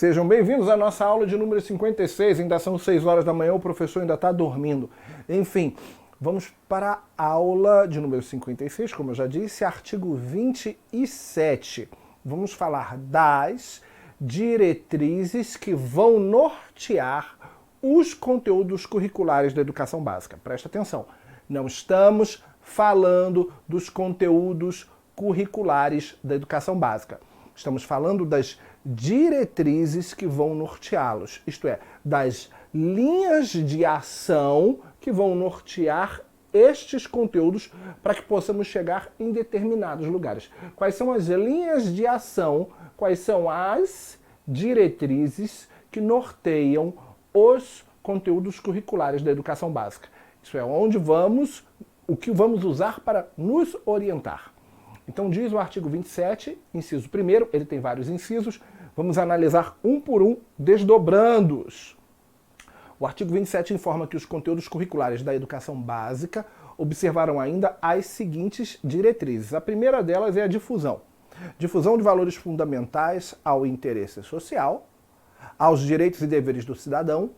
Sejam bem-vindos à nossa aula de número 56, ainda são 6 horas da manhã, o professor ainda está dormindo. Enfim, vamos para a aula de número 56, como eu já disse, artigo 27. Vamos falar das diretrizes que vão nortear os conteúdos curriculares da educação básica. Presta atenção, não estamos falando dos conteúdos curriculares da educação básica. Estamos falando das diretrizes que vão norteá-los, isto é, das linhas de ação que vão nortear estes conteúdos para que possamos chegar em determinados lugares. Quais são as linhas de ação, quais são as diretrizes que norteiam os conteúdos curriculares da educação básica? Isso é, onde vamos, o que vamos usar para nos orientar. Então diz o artigo 27, inciso 1º, ele tem vários incisos, vamos analisar um por um, desdobrando-os. O artigo 27 informa que os conteúdos curriculares da educação básica observarão ainda as seguintes diretrizes. A primeira delas é a difusão. Difusão de valores fundamentais ao interesse social, aos direitos e deveres do cidadão,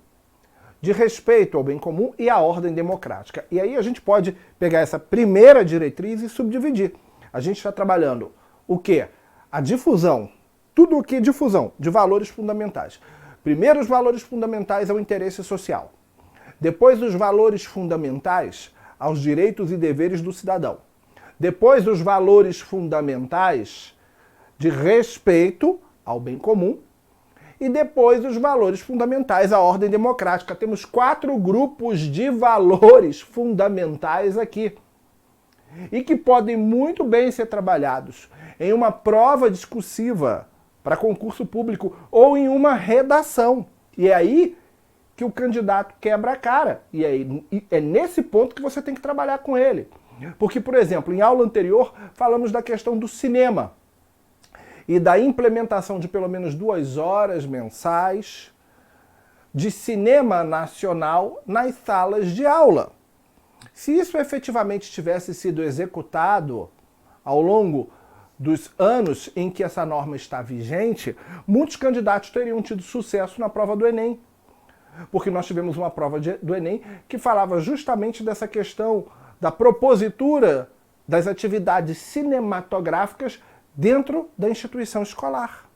de respeito ao bem comum e à ordem democrática. E aí a gente pode pegar essa primeira diretriz e subdividir. A gente está trabalhando o quê? A difusão. Tudo o que é difusão de valores fundamentais. Primeiro, os valores fundamentais ao interesse social. Depois, os valores fundamentais aos direitos e deveres do cidadão. Depois, os valores fundamentais de respeito ao bem comum. E depois, os valores fundamentais à ordem democrática. Temos 4 grupos de valores fundamentais aqui. E que podem muito bem ser trabalhados em uma prova discursiva para concurso público ou em uma redação. E é aí que o candidato quebra a cara. E é nesse ponto que você tem que trabalhar com ele. Porque, por exemplo, em aula anterior falamos da questão do cinema e da implementação de pelo menos 2 horas mensais de cinema nacional nas salas de aula. Se isso efetivamente tivesse sido executado ao longo dos anos em que essa norma está vigente, muitos candidatos teriam tido sucesso na prova do Enem. Porque nós tivemos uma prova do Enem que falava justamente dessa questão da propositura das atividades cinematográficas dentro da instituição escolar.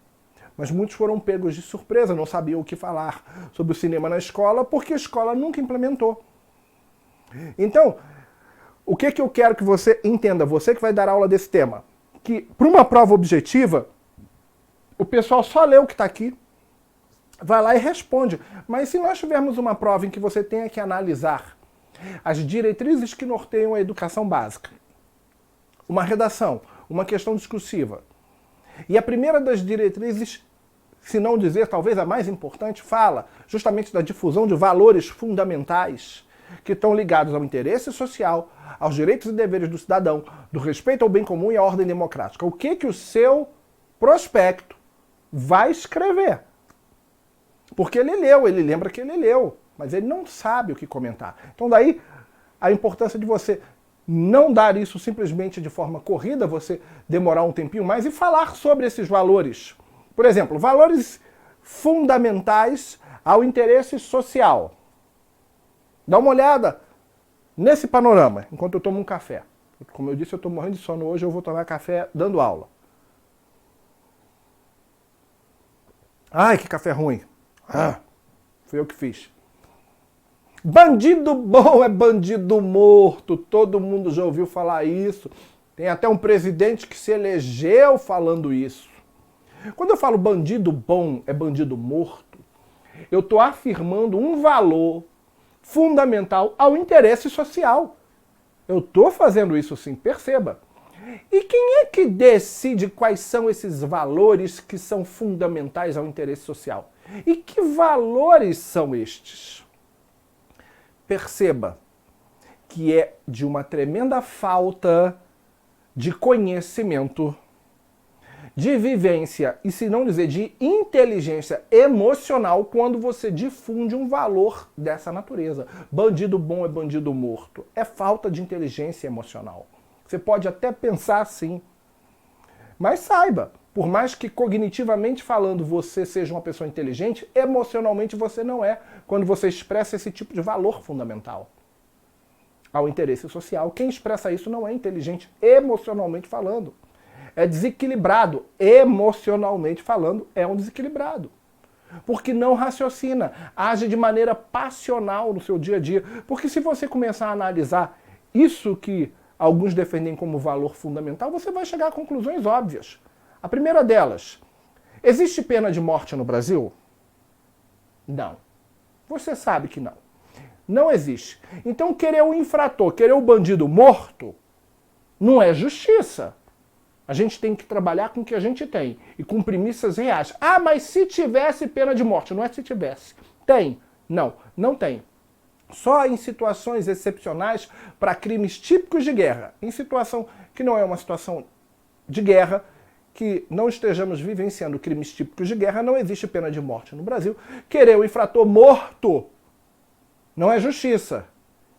Mas muitos foram pegos de surpresa, não sabiam o que falar sobre o cinema na escola porque a escola nunca implementou. Então, o que eu quero que você entenda, você que vai dar aula desse tema, que para uma prova objetiva, o pessoal só lê o que está aqui, vai lá e responde. Mas se nós tivermos uma prova em que você tenha que analisar as diretrizes que norteiam a educação básica, uma redação, uma questão discursiva, e a primeira das diretrizes, se não dizer talvez a mais importante, fala justamente da difusão de valores fundamentais que estão ligados ao interesse social, aos direitos e deveres do cidadão, do respeito ao bem comum e à ordem democrática. O que o seu prospecto vai escrever? Porque ele leu, ele lembra que ele leu, mas ele não sabe o que comentar. Então daí a importância de você não dar isso simplesmente de forma corrida, você demorar um tempinho mais e falar sobre esses valores. Por exemplo, valores fundamentais ao interesse social. Dá uma olhada nesse panorama, enquanto eu tomo um café. Como eu disse, eu estou morrendo de sono hoje, eu vou tomar café dando aula. Ai, que café ruim. Foi eu que fiz. Bandido bom é bandido morto. Todo mundo já ouviu falar isso. Tem até um presidente que se elegeu falando isso. Quando eu falo bandido bom é bandido morto, eu estou afirmando um valor fundamental ao interesse social. Eu estou fazendo isso sim, perceba. E quem é que decide quais são esses valores que são fundamentais ao interesse social? E que valores são estes? Perceba que é de uma tremenda falta de conhecimento, de vivência e, se não dizer, de inteligência emocional quando você difunde um valor dessa natureza. Bandido bom é bandido morto. É falta de inteligência emocional. Você pode até pensar assim, mas saiba, Por mais que cognitivamente falando você seja uma pessoa inteligente, emocionalmente você não é, quando você expressa esse tipo de valor fundamental ao interesse social. Quem expressa isso não é inteligente, emocionalmente falando. É desequilibrado, emocionalmente falando, é um desequilibrado. Porque não raciocina, age de maneira passional no seu dia a dia. Porque se você começar a analisar isso que alguns defendem como valor fundamental, você vai chegar a conclusões óbvias. A primeira delas, existe pena de morte no Brasil? Não. Você sabe que não. Não existe. Então querer o infrator, querer o bandido morto, não é justiça. A gente tem que trabalhar com o que a gente tem e com premissas reais. Ah, mas se tivesse pena de morte, não é se tivesse. Tem. Não, não tem. Só em situações excepcionais para crimes típicos de guerra. Em situação que não é uma situação de guerra, que não estejamos vivenciando crimes típicos de guerra, não existe pena de morte no Brasil. Querer o infrator morto não é justiça,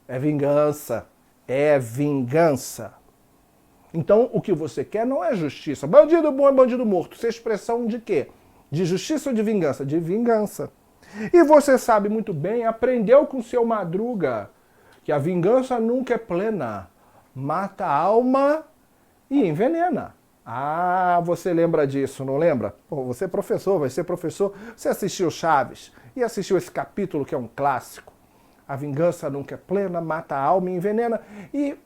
é vingança. É vingança. Então, o que você quer não é justiça. Bandido bom é bandido morto. Isso é expressão de quê? De justiça ou de vingança? De vingança. E você sabe muito bem, aprendeu com seu Madruga, que a vingança nunca é plena. Mata a alma e envenena. Ah, você lembra disso, não lembra? Pô, você é professor, vai ser professor. Você assistiu Chaves e assistiu esse capítulo que é um clássico. A vingança nunca é plena, mata a alma e envenena. E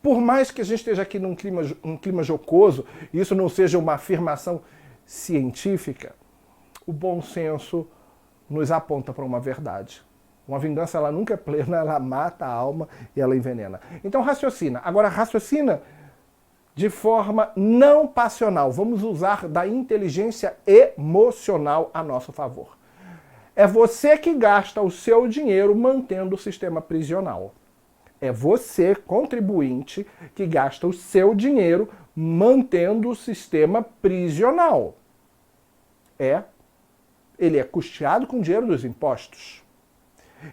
por mais que a gente esteja aqui num clima jocoso, e isso não seja uma afirmação científica, o bom senso nos aponta para uma verdade. Uma vingança, ela nunca é plena, ela mata a alma e ela envenena. Então raciocina. Agora raciocina de forma não passional. Vamos usar da inteligência emocional a nosso favor. É você que gasta o seu dinheiro mantendo o sistema prisional. É você, contribuinte, que gasta o seu dinheiro mantendo o sistema prisional. Ele é custeado com dinheiro dos impostos.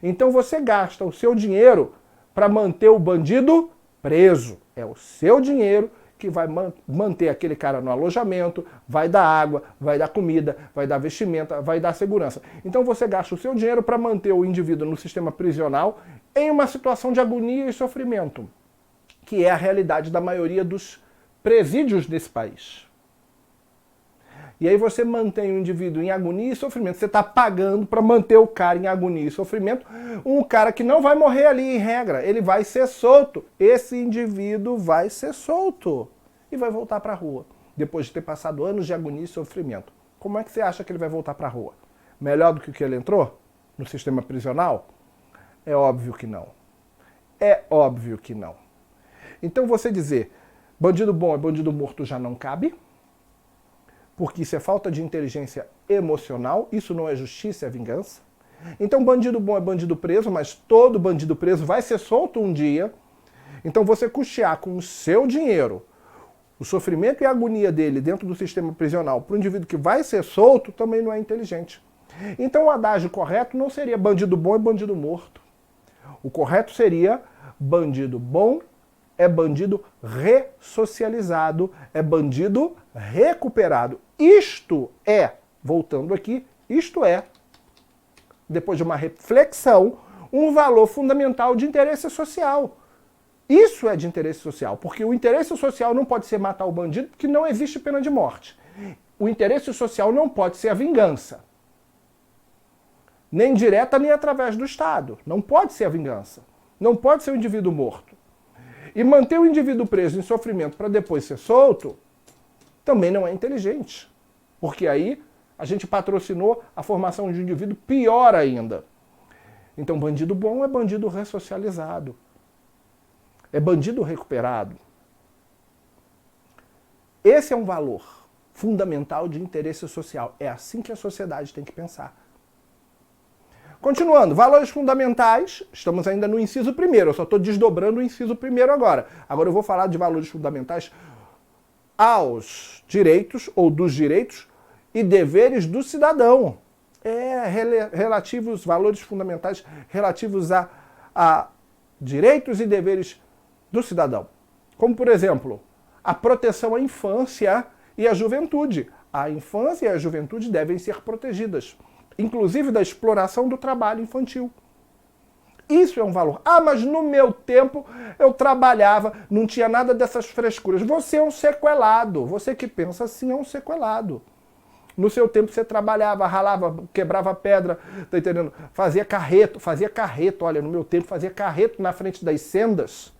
Então você gasta o seu dinheiro para manter o bandido preso. É o seu dinheiro que vai manter aquele cara no alojamento, vai dar água, vai dar comida, vai dar vestimenta, vai dar segurança. Então você gasta o seu dinheiro para manter o indivíduo no sistema prisional em uma situação de agonia e sofrimento, que é a realidade da maioria dos presídios desse país. E aí você mantém o indivíduo em agonia e sofrimento. Você está pagando para manter o cara em agonia e sofrimento, um cara que não vai morrer ali em regra, ele vai ser solto. Esse indivíduo vai ser solto e vai voltar para a rua, depois de ter passado anos de agonia e sofrimento. Como é que você acha que ele vai voltar para a rua? Melhor do que o que ele entrou? No sistema prisional? É óbvio que não. É óbvio que não. Então você dizer bandido bom é bandido morto já não cabe, porque isso é falta de inteligência emocional, isso não é justiça, é vingança. Então bandido bom é bandido preso, mas todo bandido preso vai ser solto um dia. Então você custear com o seu dinheiro o sofrimento e a agonia dele dentro do sistema prisional para o indivíduo que vai ser solto também não é inteligente. Então o adágio correto não seria bandido bom e bandido morto. O correto seria bandido bom é bandido ressocializado, é bandido recuperado. Isto é, voltando aqui, isto é, depois de uma reflexão, um valor fundamental de interesse social. Isso é de interesse social, porque o interesse social não pode ser matar o bandido, porque não existe pena de morte. O interesse social não pode ser a vingança. Nem direta, nem através do Estado. Não pode ser a vingança. Não pode ser o indivíduo morto. E manter o indivíduo preso em sofrimento para depois ser solto também não é inteligente. Porque aí a gente patrocinou a formação de um indivíduo pior ainda. Então bandido bom é bandido ressocializado. É bandido recuperado. Esse é um valor fundamental de interesse social. É assim que a sociedade tem que pensar. Continuando, valores fundamentais, estamos ainda no inciso primeiro, eu só estou desdobrando o inciso primeiro agora. Agora eu vou falar de valores fundamentais aos direitos, ou dos direitos e deveres do cidadão. Relativos, valores fundamentais relativos a direitos e deveres do cidadão. Como, por exemplo, a proteção à infância e a juventude. A infância e a juventude devem ser protegidas, inclusive da exploração do trabalho infantil. Isso é um valor. Ah, mas no meu tempo eu trabalhava, não tinha nada dessas frescuras. Você é um sequelado. Você que pensa assim é um sequelado. No seu tempo você trabalhava, ralava, quebrava pedra, tá entendendo? Fazia carreto, olha, no meu tempo fazia carreto na frente das sendas.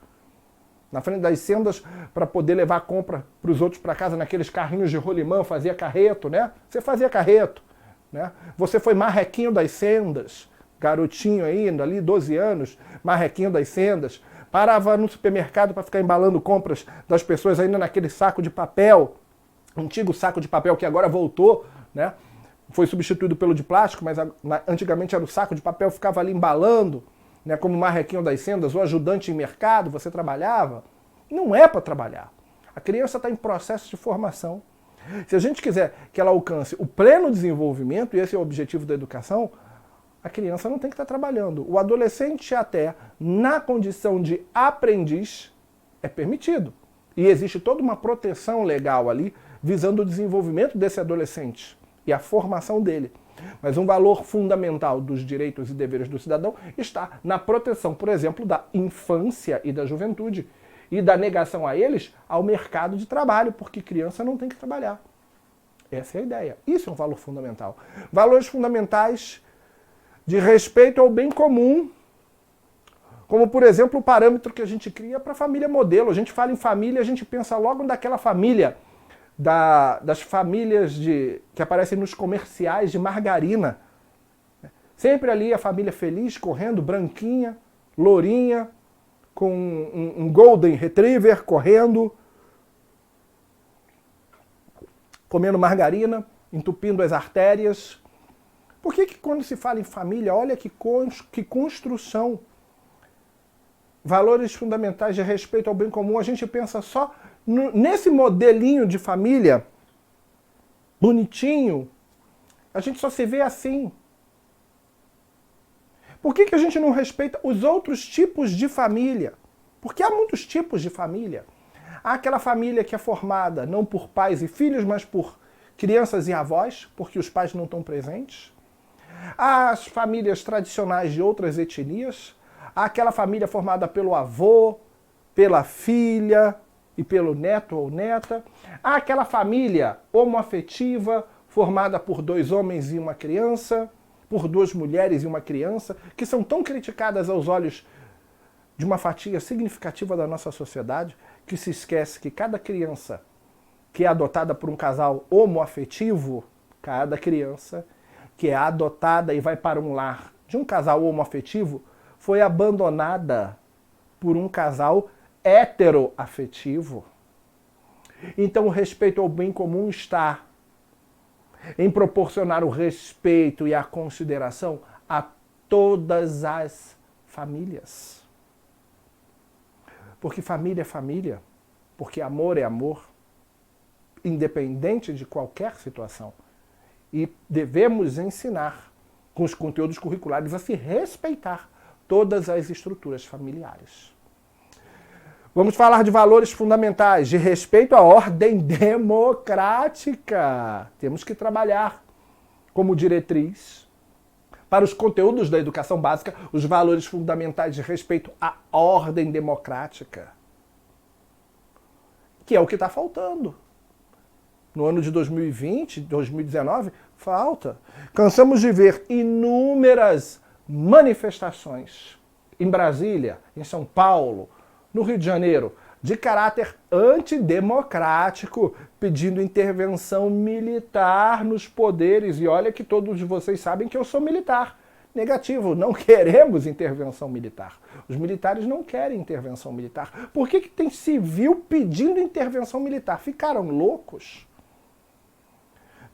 Na frente das sendas para poder levar a compra para os outros para casa naqueles carrinhos de rolimã, fazia carreto, né? Você fazia carreto, né? Você foi marrequinho das sendas. Garotinho ainda, ali, 12 anos, marrequinho das sendas, parava no supermercado para ficar embalando compras das pessoas ainda naquele saco de papel, antigo saco de papel que agora voltou, né? Foi substituído pelo de plástico, mas antigamente era o saco de papel, ficava ali embalando, né, como marrequinho das sendas, ou ajudante em mercado, você trabalhava. Não é para trabalhar. A criança está em processo de formação. Se a gente quiser que ela alcance o pleno desenvolvimento, e esse é o objetivo da educação, a criança não tem que estar trabalhando. O adolescente, até na condição de aprendiz, é permitido. E existe toda uma proteção legal ali, visando o desenvolvimento desse adolescente e a formação dele. Mas um valor fundamental dos direitos e deveres do cidadão está na proteção, por exemplo, da infância e da juventude, e da negação a eles ao mercado de trabalho, porque criança não tem que trabalhar. Essa é a ideia. Isso é um valor fundamental. Valores fundamentais de respeito ao bem comum, como, por exemplo, o parâmetro que a gente cria para a família modelo. A gente fala em família, a gente pensa logo daquela família, das famílias que aparecem nos comerciais de margarina. Sempre ali a família feliz, correndo, branquinha, lourinha, com um Golden Retriever correndo, comendo margarina, entupindo as artérias. Por que quando se fala em família, olha que construção, valores fundamentais de respeito ao bem comum, a gente pensa só nesse modelinho de família, bonitinho, a gente só se vê assim. Por que a gente não respeita os outros tipos de família? Porque há muitos tipos de família. Há aquela família que é formada não por pais e filhos, mas por crianças e avós, porque os pais não estão presentes. Há as famílias tradicionais de outras etnias. Há aquela família formada pelo avô, pela filha e pelo neto ou neta. Há aquela família homoafetiva formada por 2 homens e uma criança, por 2 mulheres e uma criança, que são tão criticadas aos olhos de uma fatia significativa da nossa sociedade, que se esquece que cada criança que é adotada por um casal homoafetivo, cada criança que é adotada e vai para um lar de um casal homoafetivo, foi abandonada por um casal heteroafetivo. Então o respeito ao bem comum está em proporcionar o respeito e a consideração a todas as famílias. Porque família é família, porque amor é amor, independente de qualquer situação. E devemos ensinar com os conteúdos curriculares a se respeitar todas as estruturas familiares. Vamos falar de valores fundamentais, de respeito à ordem democrática. Temos que trabalhar como diretriz para os conteúdos da educação básica, os valores fundamentais de respeito à ordem democrática, que é o que está faltando. No ano de 2020, 2019, falta. Cansamos de ver inúmeras manifestações em Brasília, em São Paulo, no Rio de Janeiro, de caráter antidemocrático, pedindo intervenção militar nos poderes. E olha que todos vocês sabem que eu sou militar. Negativo, não queremos intervenção militar. Os militares não querem intervenção militar. Por que tem civil pedindo intervenção militar? Ficaram loucos?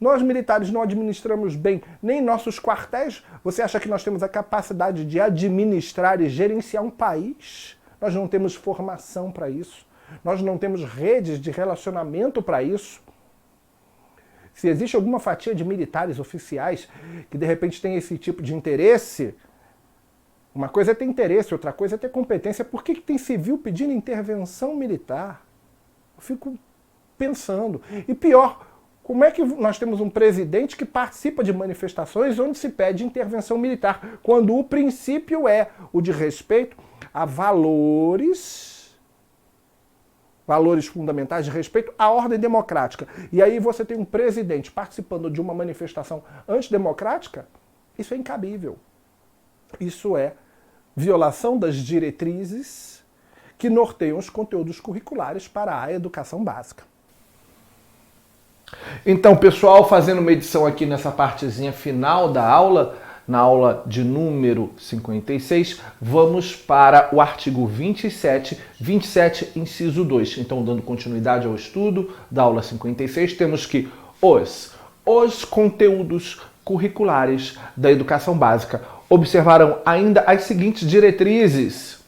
Nós militares não administramos bem nem nossos quartéis. Você acha que nós temos a capacidade de administrar e gerenciar um país? Nós não temos formação para isso. Nós não temos redes de relacionamento para isso. Se existe alguma fatia de militares oficiais que de repente tem esse tipo de interesse, uma coisa é ter interesse, outra coisa é ter competência. Por que tem civil pedindo intervenção militar? Eu fico pensando. E pior, como é que nós temos um presidente que participa de manifestações onde se pede intervenção militar, quando o princípio é o de respeito a valores fundamentais, de respeito à ordem democrática. E aí você tem um presidente participando de uma manifestação antidemocrática? Isso é incabível. Isso é violação das diretrizes que norteiam os conteúdos curriculares para a educação básica. Então, pessoal, fazendo uma edição aqui nessa partezinha final da aula, na aula de número 56, vamos para o artigo 27, inciso 2. Então, dando continuidade ao estudo da aula 56, temos que os conteúdos curriculares da educação básica observarão ainda as seguintes diretrizes.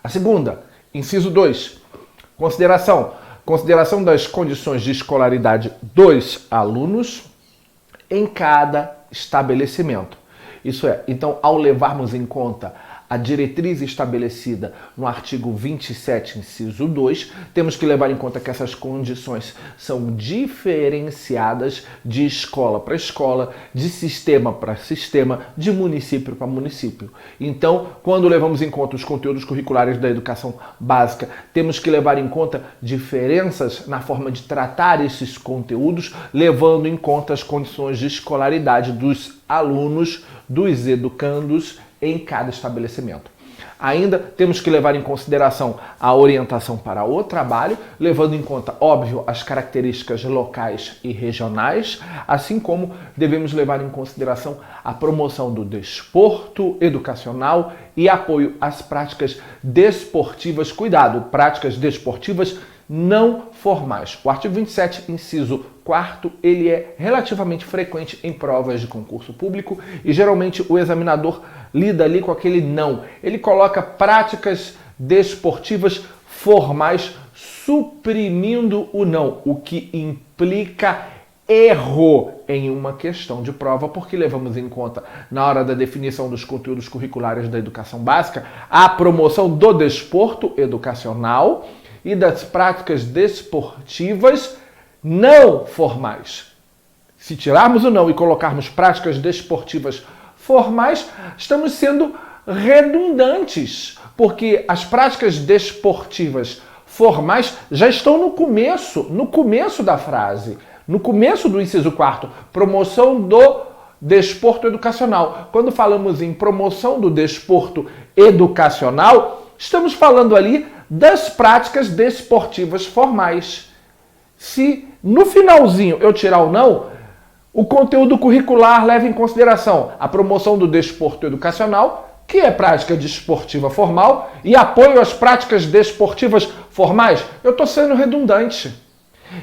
A segunda, inciso 2, consideração das condições de escolaridade dos alunos em cada estabelecimento. Isso é, então, ao levarmos em conta a diretriz estabelecida no artigo 27, inciso 2, temos que levar em conta que essas condições são diferenciadas de escola para escola, de sistema para sistema, de município para município. Então, quando levamos em conta os conteúdos curriculares da educação básica, temos que levar em conta diferenças na forma de tratar esses conteúdos, levando em conta as condições de escolaridade dos alunos, dos educandos, em cada estabelecimento. Ainda temos que levar em consideração a orientação para o trabalho, levando em conta, óbvio, as características locais e regionais, assim como devemos levar em consideração a promoção do desporto educacional e apoio às práticas desportivas, cuidado, práticas desportivas não formais. O artigo 27, inciso 4º, ele é relativamente frequente em provas de concurso público e geralmente o examinador lida ali com aquele não. Ele coloca práticas desportivas formais suprimindo o não, o que implica erro em uma questão de prova, porque levamos em conta, na hora da definição dos conteúdos curriculares da educação básica, a promoção do desporto educacional e das práticas desportivas não formais. Se tirarmos o não e colocarmos práticas desportivas formais, estamos sendo redundantes, porque as práticas desportivas formais já estão no começo da frase, no começo do inciso 4º, promoção do desporto educacional. Quando falamos em promoção do desporto educacional, estamos falando ali das práticas desportivas formais. Se no finalzinho eu tirar o não, o conteúdo curricular leva em consideração a promoção do desporto educacional, que é prática desportiva formal, e apoio às práticas desportivas formais. Eu estou sendo redundante.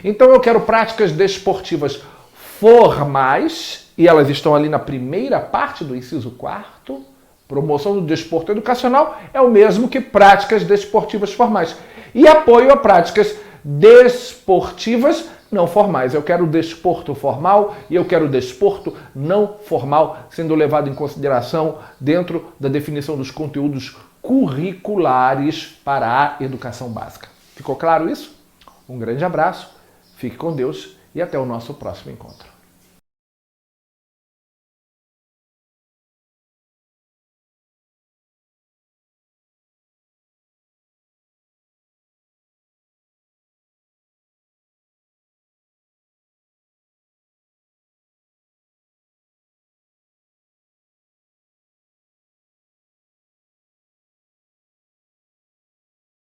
Então eu quero práticas desportivas formais, e elas estão ali na primeira parte do inciso 4º. Promoção do desporto educacional é o mesmo que práticas desportivas formais. E apoio a práticas desportivas não formais. Eu quero desporto formal e eu quero desporto não formal, sendo levado em consideração dentro da definição dos conteúdos curriculares para a educação básica. Ficou claro isso? Um grande abraço, fique com Deus e até o nosso próximo encontro.